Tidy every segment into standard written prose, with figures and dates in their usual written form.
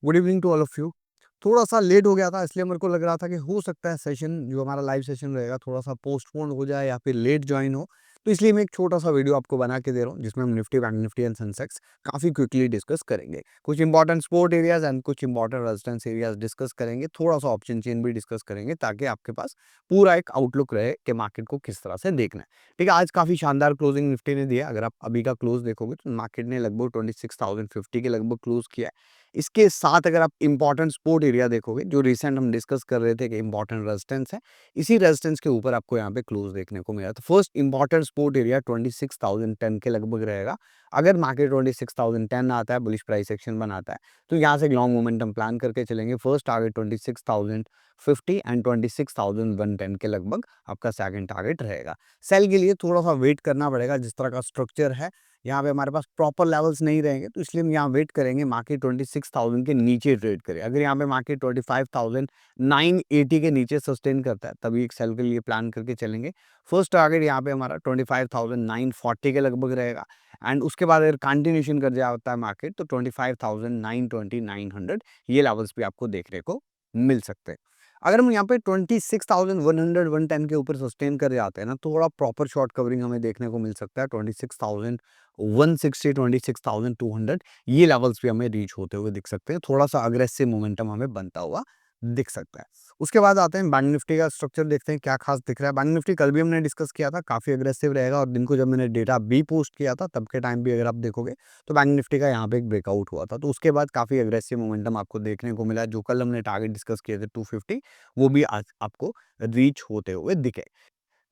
Good evening to all of you. थोड़ा-सा late हो गया था इसलिए मेरे को लग रहा था कि हो सकता है सेशन जो हमारा लाइव सेशन रहेगा थोड़ा-सा पोस्टपोन हो जाए या फिर लेट जॉइन हो। तो इसलिए मैं एक छोटा-सा वीडियो आपको बना के दे रहा हूँ जिसमें हम Nifty, bank Nifty and Sensex काफ़ी क्विकली डिस्कस करेंगे। कुछ इंपॉर्टेंट सपोर्ट एरियाज़ एंड कुछ इंपॉर्टेंट रेजिस्टेंस एरियाज़ डिस्कस करेंगे। थोड़ा-सा ऑप्शन चेन भी डिस्कस करेंगे ताकि आपके पास पूरा एक आउटलुक रहे कि मार्केट को किस तरह से देखना है। ठीक है, आज काफ़ी शानदार क्लोजिंग निफ्टी ने दिया। अगर आप अभी का क्लोज देखोगे तो मार्केट ने लगभग 26,050 के लगभग क्लोज किया है। इसके साथ अगर आप इंपॉर्टेंट सपोर्ट एरिया देखोगे, जो रिसेंट हम डिस्कस कर रहे थे कि इंपॉर्टेंट रेजिस्टेंस है, इसी रेजिस्टेंस के ऊपर आपको यहाँ पे क्लोज देखने को मिला। तो फर्स्ट इंपॉर्टेंट सपोर्ट एरिया 26,010 के लगभग रहेगा। अगर मार्केट 26,010 आता है, बुलिश प्राइस एक्शन बनाता है, तो यहाँ से एक लॉन्ग मोमेंटम प्लान करके चलेंगे। फर्स्ट टारगेट 26,050 एंड 26,110 के लगभग आपका सेकंड टारगेट रहेगा। सेल के लिए थोड़ा-सा वेट करना पड़ेगा। जिस तरह का स्ट्रक्चर है, यहाँ पे हमारे पास प्रॉपर लेवल्स नहीं रहेंगे, तो इसलिए हम यहाँ वेट करेंगे मार्केट 26,000 के नीचे ट्रेड करे। अगर यहाँ पे मार्केट 25,980 के नीचे सस्टेन करता है, तभी एक सेल के लिए प्लान करके चलेंगे। फर्स्ट टारगेट यहाँ पे हमारा 25,940 के लगभग रहेगा एंड उसके बाद अगर कंटिन्यूएशन कर जाता है मार्केट तो 25,920, 900 ये लेवल्स भी आपको देखने को मिल सकते हैं। अगर हम यहाँ पे 26,100, 110 के ऊपर सस्टेन कर जाते हैं ना, तो थोड़ा प्रॉपर शॉर्ट कवरिंग हमें देखने को मिल सकता है। 26,160, 26,200 ये लेवल्स भी हमें रीच होते हुए दिख सकते हैं। थोड़ा-सा अग्रेसिव मोमेंटम हमें बनता हुआ दिख सकता है। उसके बाद आते हैं बैंक निफ्टी का स्ट्रक्चर देखते हैं क्या खास दिख रहा है। बैंक निफ्टी कल भी हमने डिस्कस किया था, काफ़ी अग्रेसिव रहेगा और दिन को जब मैंने डेटा भी पोस्ट किया था, तब के टाइम भी अगर आप देखोगे, तो बैंक निफ्टी का यहाँ पे एक ब्रेकआउट हुआ था। तो उसके बाद काफ़ी अग्रेसिव मोमेंटम आपको देखने को मिला। जो कल हमने टारगेट डिस्कस किए थे 250, वो भी आज आपको रीच होते हुए दिखे।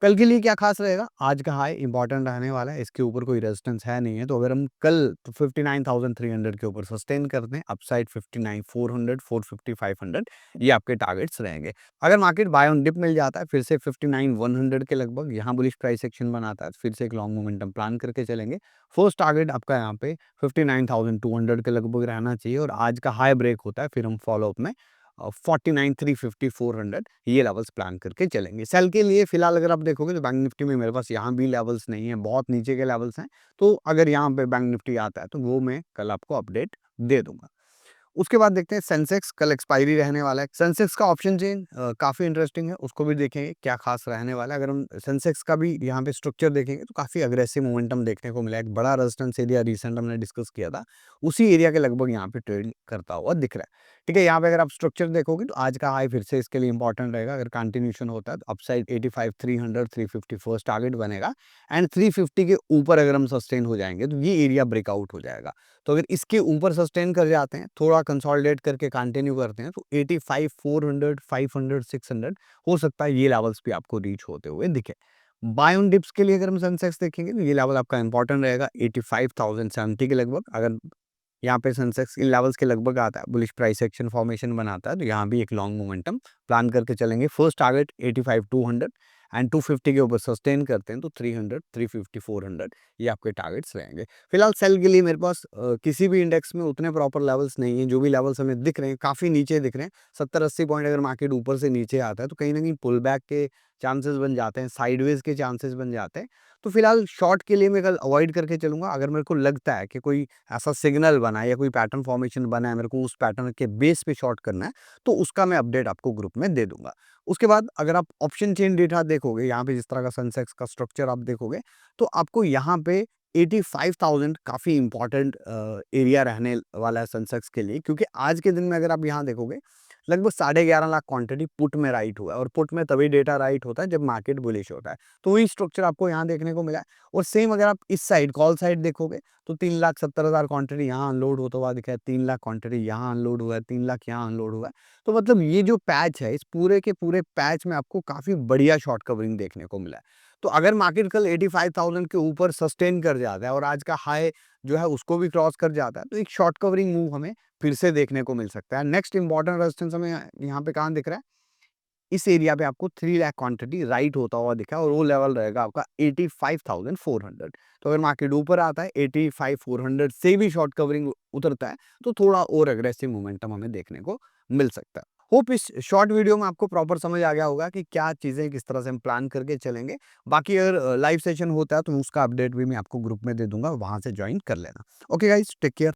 कल के लिए क्या खास रहेगा? आज का हाई इंपॉर्टेंट रहने वाला है, इसके ऊपर कोई रेजिस्टेंस है नहीं है, तो अगर हम कल 59,300 के ऊपर सस्टेन करते हैं, अपसाइड 59,400, 450, 500 ये आपके टारगेट्स रहेंगे। अगर मार्केट बाय ऑन डिप मिल जाता है, फिर से 59,100 के लगभग यहाँ बुलिश प्राइस एक्शन बनाता है, फिर से एक लॉन्ग मोमेंटम प्लान करके चलेंगे। फर्स्ट टारगेट आपका यहाँ पे 59,200 के लगभग रहना चाहिए और आज का हाई ब्रेक होता है, फिर हम फॉलो अप में 49,350, 400 ये लेवल्स प्लान करके चलेंगे। सेल के लिए फिलहाल अगर आप देखोगे तो बैंक निफ्टी में मेरे पास यहाँ भी लेवल्स नहीं है, बहुत नीचे के लेवल्स हैं। तो अगर यहाँ पे बैंक निफ्टी आता है तो वो मैं कल आपको अपडेट दे दूंगा। उसके बाद देखते हैं सेंसेक्स, कल एक्सपायरी रहने वाला है। सेंसेक्स का ऑप्शन चेन काफ़ी इंटरेस्टिंग है, उसको भी देखेंगे क्या खास रहने वाला है। अगर हम सेंसेक्स का भी यहाँ पे स्ट्रक्चर देखेंगे तो काफ़ी अग्रेसिव मोमेंटम देखने को मिला है। एक बड़ा रेजिस्टेंस एरिया रिसेंट हमने डिस्कस किया था, उसी एरिया के लगभग यहाँ पे ट्रेड करता हुआ दिख रहा है। ठीक है, यहाँ पे अगर आप स्ट्रक्चर देखोगे तो आज का हाई फिर से इसके लिए इंपॉर्टेंट रहेगा। अगर कंटिन्यूशन होता है तो अपसाइड 85,300, 350 फर्स्ट टारगेट बनेगा एंड 350 के ऊपर अगर हम सस्टेन हो जाएंगे तो ये एरिया ब्रेकआउट हो जाएगा। तो अगर इसके ऊपर सस्टेन कर जाते हैं, थोड़ा कंसोलिडेट करके कंटिन्यू करते हैं, तो 85, 400, 500, 600 हो सकता है ये लेवल्स भी आपको रीच होते हुए दिखे। बाय ऑन डिप्स के लिए अगर हम सेंसेक्स देखेंगे तो ये लेवल आपका इंपॉर्टेंट रहेगा 85,070 के लगभग। अगर यहाँ पे सेंसेक्स इन लेवल्स के लगभग आता है, बुलिश प्राइस एक्शन फॉर्मेशन बनाता है, तो यहाँ भी एक लॉन्ग मोमेंटम प्लान करके चलेंगे। फर्स्ट टारगेट 85,200 एंड 250 के ऊपर सस्टेन करते हैं तो 300, 350, 400 ये आपके टारगेट्स रहेंगे। फिलहाल सेल के लिए मेरे पास किसी भी इंडेक्स में उतने प्रॉपर लेवल्स नहीं है। जो भी लेवल्स हमें दिख रहे हैं काफ़ी नीचे दिख रहे हैं। 70-80 पॉइंट अगर मार्केट ऊपर से नीचे आता है तो कहीं ना कहीं पुल बैक के चांसेस बन जाते हैं, साइडवेज के चांसेस बन जाते हैं। तो फिलहाल शॉर्ट के लिए मैं कल अवॉइड करके चलूंगा। अगर मेरे को लगता है कि कोई ऐसा सिग्नल बना है या कोई पैटर्न फॉर्मेशन बना है, मेरे को उस पैटर्न के बेस पे शॉर्ट करना है, तो उसका मैं अपडेट आपको ग्रुप में दे दूंगा। उसके बाद अगर आप ऑप्शन चेन डेटा देखोगे, यहाँ पे जिस तरह का सेंसेक्स का स्ट्रक्चर आप देखोगे, तो आपको यहाँ पे 85,000 काफ़ी इंपॉर्टेंट एरिया रहने वाला है सेंसेक्स के लिए, क्योंकि आज के दिन में अगर आप यहाँ देखोगे लगभग 11.5 लाख क्वांटिटी पुट में राइट हुआ है और पुट में तभी डेटा राइट होता है जब मार्केट बुलिश होता है। तो वही स्ट्रक्चर आपको यहाँ देखने को मिला है और सेम अगर आप इस साइड कॉल साइड देखोगे तो 3,70,000 क्वांटिटी यहाँ अनलोड होता हुआ दिखा है, 3 लाख क्वांटिटी यहाँ अनलोड हुआ है, 3 लाख यहाँ अनलोड हुआ है। तो मतलब ये जो पैच है, इस पूरे के पूरे पैच में आपको काफ़ी बढ़िया शॉर्ट कवरिंग देखने को मिला है। तो अगर मार्केट कल 85,000 के ऊपर सस्टेन कर जाता है और आज का हाई जो है उसको भी क्रॉस कर जाता है, तो एक शॉर्ट कवरिंग मूव हमें फिर से देखने को मिल सकता है। नेक्स्ट इंपॉर्टेंट रेजिस्टेंस हमें यहाँ पे कहाँ दिख रहा है? इस एरिया पे आपको 3 लाख क्वांटिटी राइट होता हुआ दिखा और वो लेवल रहेगा आपका 85,400। तो अगर मार्केट ऊपर आता है 85,400 से भी शॉर्ट कवरिंग उतरता है, तो थोड़ा और अग्रेसिव मोमेंटम हमें देखने को मिल सकता है। होप इस शॉर्ट वीडियो में आपको प्रॉपर समझ आ गया होगा कि क्या चीज़ें किस तरह से हम प्लान करके चलेंगे। बाकी अगर लाइव सेशन होता है तो उसका अपडेट भी मैं आपको ग्रुप में दे दूंगा, वहाँ से ज्वाइन कर लेना। Okay guys, take care.